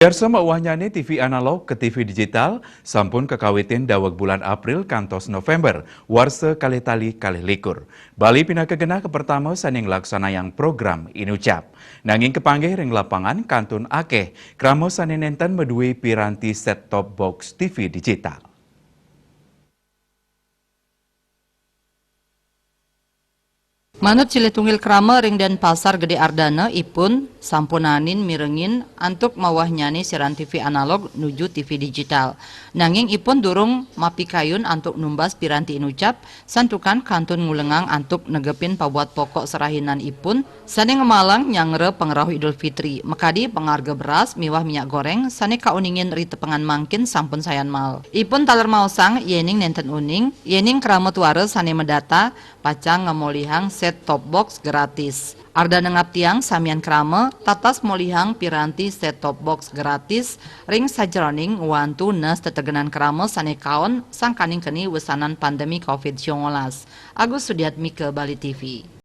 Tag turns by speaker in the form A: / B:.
A: Biasa mauahnya TV analog ke TV digital, sampun kekawitin daweg bulan April kantos November, warse kali tali kali likur. Bali pindah kegena ke pertama saning laksana yang program Inucap. Nanging kepanggih ring lapangan kantun akeh, kramo saning nenten medui piranti set-top box TV digital.
B: Manut Ciletunggil Krama ring dan pasar Gede Ardana ipun sampunanin mirengin antuk mawah nyani siaran TV analog nuju TV digital. Nanging ipun durung mapikayun antuk numbas piranti Inucap santukan kantun ngulengang antuk negepin pabuat pokok serahinan ipun sane ngemalang nyangre pengerau Idul Fitri. Mekadi pengarga beras miwah minyak goreng sane kauningin rite pengan mangkin sampun sayan mal. Ipun taler mausang yening nenten uning yening kramut ware sane medata pacang ngemolihang set-top box gratis. Arda nengap tiang samian krama tatas molihang piranti set-top box gratis ring sajroning wantu nes tetegenan krama sane kaon sangkaning keni wesanan pandemi COVID-19. Agus Sudiatmike, Bali TV.